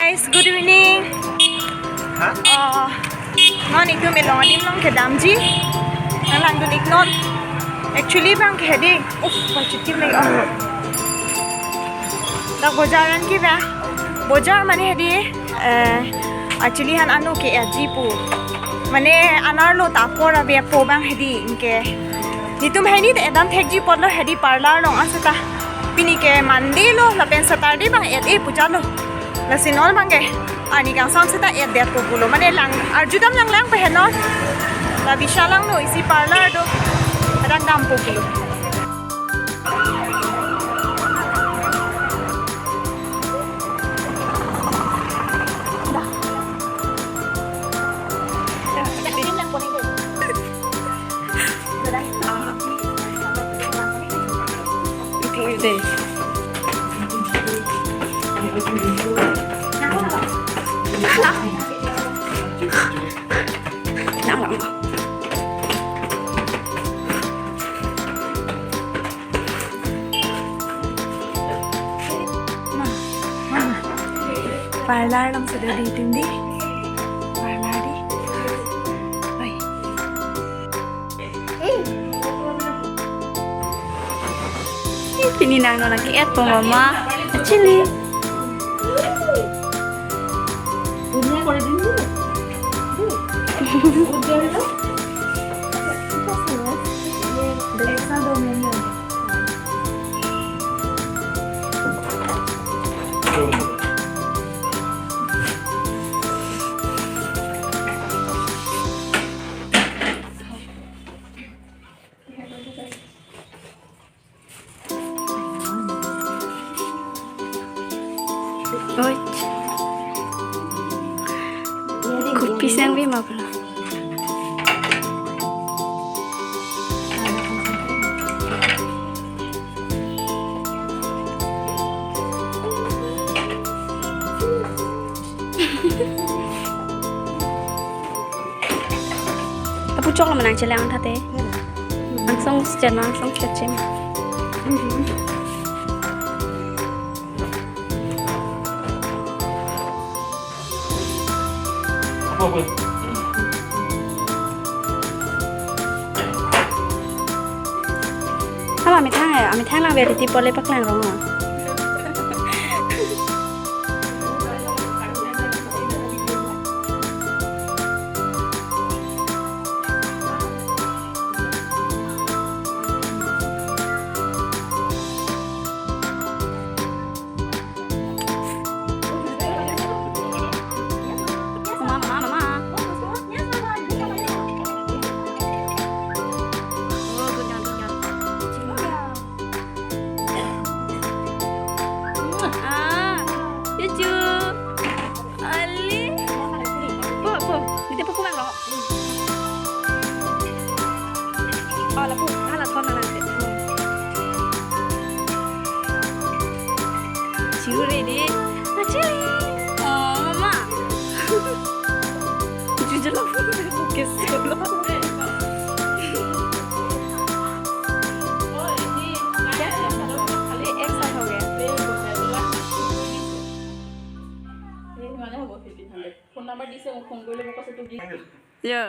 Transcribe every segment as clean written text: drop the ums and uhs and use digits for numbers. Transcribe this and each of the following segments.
Guys, good evening. Ngon itu melong adim long ke damji. Nalang dun iknon. Actually bang ke di. Positif lagi. Dak bojaran ki ba? Bojar mane di. Actually han anu ke aji pu. Mane anar lo tapor abe po bang hedi inke. Nitum hedi te edam thekji podlo hedi parlor long asata. Pini ke mandi lo lapen saturday bang puja lo. Lasinol bangke. Ani kang sam seta det po bulo mane lang arjudam lang pe henor. La bishalang lo isi parlor do. Kadang dam po bulo. Deh. Parlar lang sudah ditindi. Parlar di. Baik. Ini nang no lagi po mama. Achily. Dunia করে দিন দিলে। উদ্দেশ্য Alexa domenio. Oi. Kupis yang lima pula. Aku coklat menang celang thate. Langsung sejen langsung kecil. Apa ami thang lang về thì pole pak lang rong. Ready? Achily! Oh, mama! Jujur lah, kesel lah. Yo,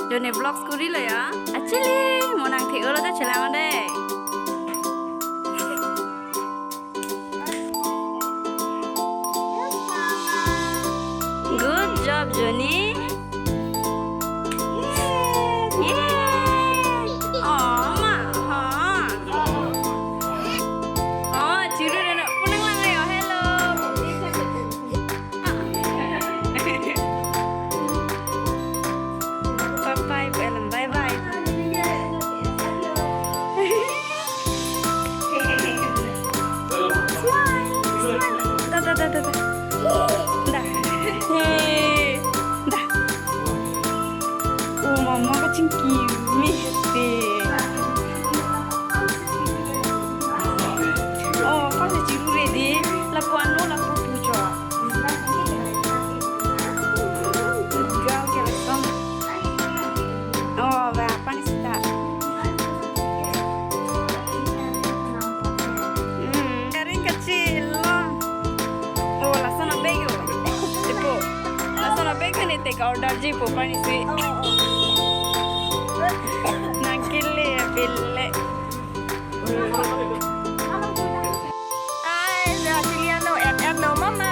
Johnny vlog skuri lah ya. Achily, mau nang theo lah dah celang deh. Good job, Johnny. Yeah. Oh, ma. Oh, ciru dan punang lang ayo. Hello. Bye bye, bye bye. Smile. Dah. Dah. Oh, mama kacang kiwi deh. Oh, pasti ciru ready. Lapu anu, lapu pujo. Gak kelihatan. Oh, berapa nih sih tak? Kering kecil. Oh, take order ji po pani si. Nakille bille. Ay, Achily ano et no mama.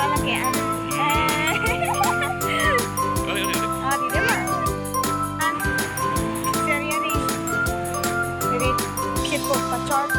Ala ke an. Ah, di ba? An. Seriya ni. Jadi kit ko pa chart.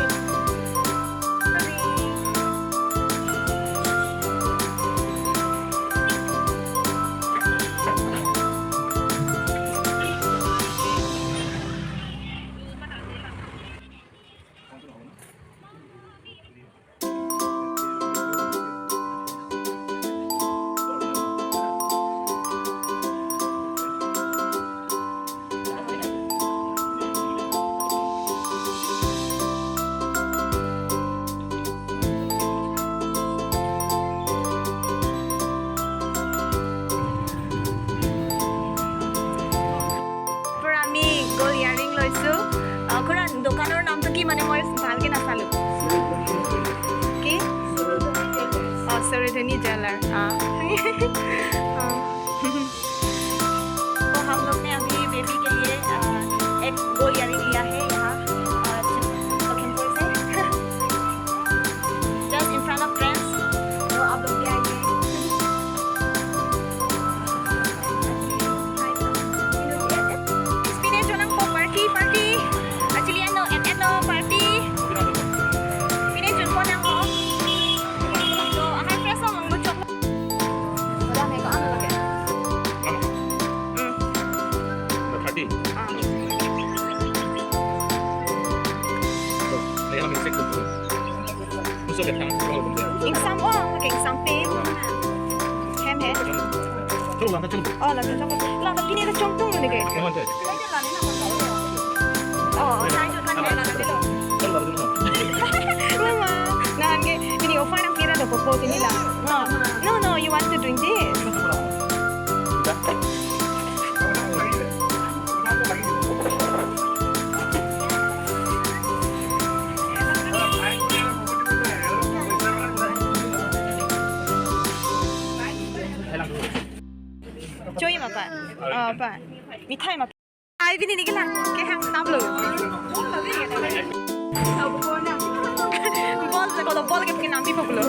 দোকানৰ নামটো কি মানে মই ভালকে নাচালো কি Sarojini jeweller तो हम लोग ने अभी बेबी के लिए एक गोल्ड इयररिंग लिया है यहाँ लखीमपुर से just in front of friends तो आप लोग भी आइए Spinach walang po party actually ano party Spinach yun po nang po so ahay preso ang luchok wala may ko ano lagi party Đây là mình sẽ cùng một số việc thắng cho mọi người Insam okay insam pin Kem hết Chúc làm ta chúc là chúc làm ta kini ta chong tung ni ke Cảm ơn thầy sai chụp thân là được rồi Chúc làm được không? Mama nahan ke ini offer ang kira do propose nila no you want to drink this Joy mà bạn bạn mithai mà ai biết cái là cái hàng tam lửa bol kalau bol ke bikin nampi popular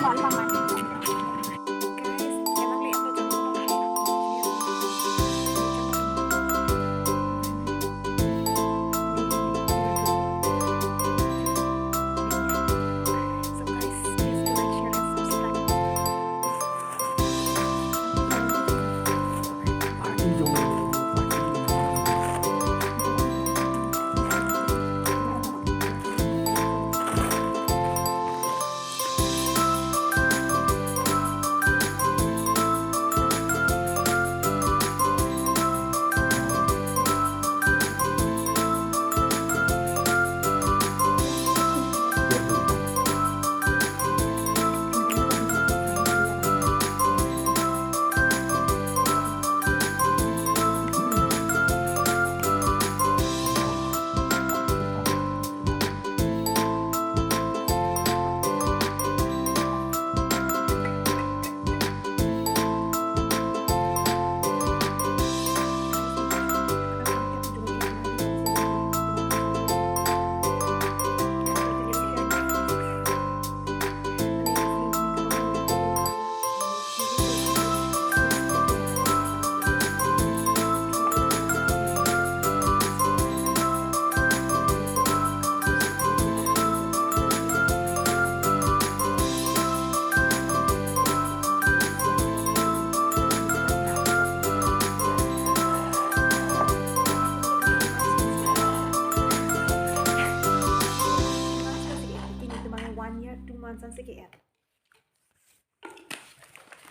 Sige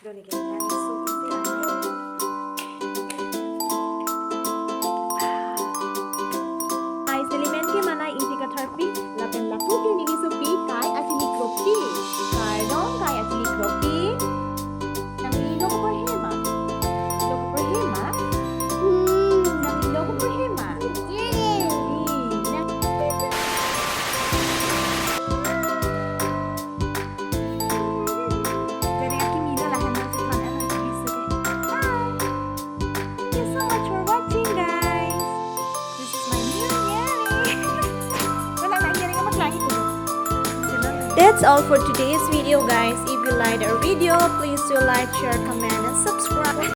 Doni ke Ice element ke mana intika therapy lapen lapu ke nili supi Kai Achily Pardon Kai Achily Nang logo por hema Nang logo por hema That's all for today's video, guys. If you liked our video, please do like, share, comment, and subscribe.